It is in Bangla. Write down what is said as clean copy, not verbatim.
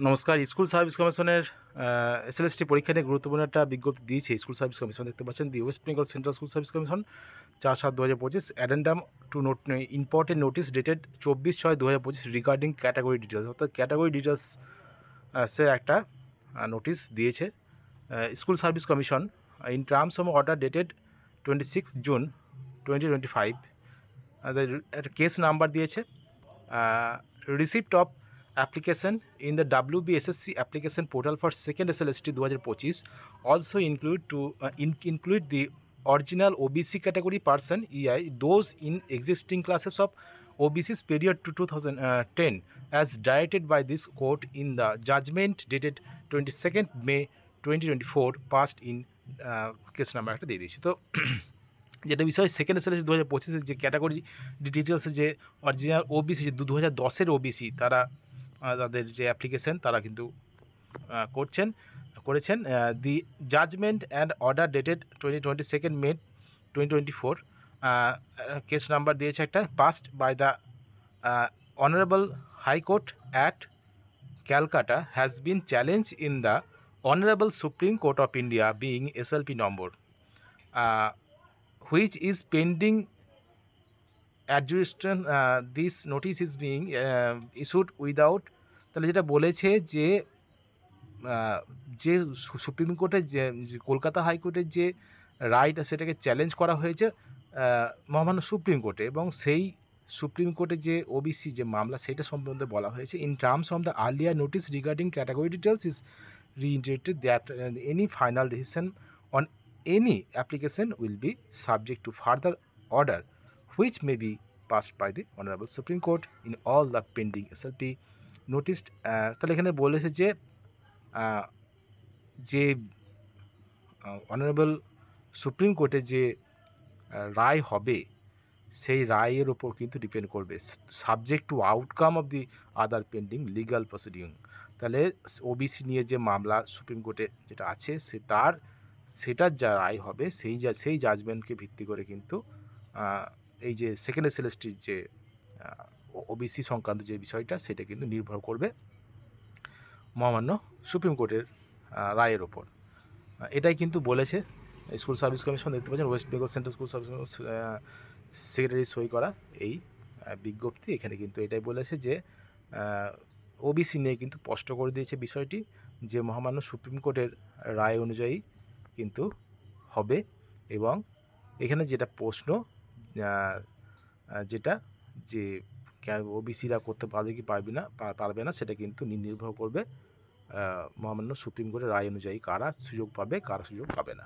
নমস্কার। স্কুল সার্ভিস কমিশনের এসএলএসটি পরীক্ষা নিয়ে গুরুত্বপূর্ণ একটা বিজ্ঞপ্তি দিয়েছে স্কুল সার্ভিস কমিশন। দেখতে পাচ্ছেন, the West Bengal central school service commission 4/7/2025 addendum to note important notice dated 24/6/2025 regarding category details. অর্থাৎ ক্যাটাগরি ডিটেলস সে একটা নোটিশ দিয়েছে school service commission in terms of order dated 26 June 2025। একটা কেস নাম্বার দিয়েছে, receipt of application in the WBSSC application portal for second SLST 2025 also include the original OBC category person EI those in existing classes of OBC's period to 2010 as directed by this court in the judgment dated 22nd May 2024 passed in case number একটা দিয়ে দিয়েছি। তো যেটা বিষয় সেকেন্ড এসএলএসটি 2025 যে ক্যাটাগরি ডিটেলসে যে অরিজিনাল ওবিসি যে 2010-এর ওবিসি তারা তাদের যে অ্যাপ্লিকেশন তারা কিন্তু করেছেন। The judgement and order dated 22nd May 2024 case number দিয়েছে একটা, passed by the honourable high court at Calcutta has been challenge in the honourable supreme court of India being SLP number which is pending adjudication. This notice is being issued without, তাহলে যেটা বলেছে যে যে সুপ্রিম কোর্টের যে কলকাতা হাইকোর্টের যে রাইট সেটাকে চ্যালেঞ্জ করা হয়েছে মহামান্য সুপ্রিম কোর্টে, এবং সেই সুপ্রিম কোর্টের যে ওবিসি যে মামলা সেটা সম্বন্ধে বলা হয়েছে in terms of the earlier notice regarding category details is reiterated that any final decision on any application will be subject to further order which may be passed by the Honorable Supreme Court in all the pending SLP noticed. তাহলে এখানে বলেছে যে যে অনারেবল সুপ্রিম কোর্টের যে রায় হবে সেই রায়ের ওপর কিন্তু ডিপেন্ড করবে, subject to outcome of the other pending legal proceeding. তাহলে ওবিসি নিয়ে যে মামলা সুপ্রিম কোর্টে যেটা আছে সেটার যা রায় হবে সেই জাজমেন্টকে ভিত্তি করে কিন্তু এই যে সেকেন্ড এসএলএসটির যে ওবিসি সংক্রান্ত যে বিষয়টা সেটা কিন্তু নির্ভর করবে মহামান্য সুপ্রিম কোর্টের রায়ের ওপর। এটাই কিন্তু বলেছে স্কুল সার্ভিস কমিশন। দেখতে পাচ্ছেন West Bengal central school service secretary সই করা এই বিজ্ঞপ্তি। এখানে কিন্তু এটাই বলেছে যে ওবিসি নিয়ে কিন্তু স্পষ্ট করে দিয়েছে বিষয়টি যে মহামান্য সুপ্রিম কোর্টের রায় অনুযায়ী কিন্তু হবে, এবং এখানে যেটা প্রশ্ন যেটা যে ওবিসিরা করতে পারবে কি পারবে না সেটা কিন্তু নির্ভর করবে মহামান্য সুপ্রিম কোর্টের রায় অনুযায়ী কারা সুযোগ পাবে কারা সুযোগ পাবে না।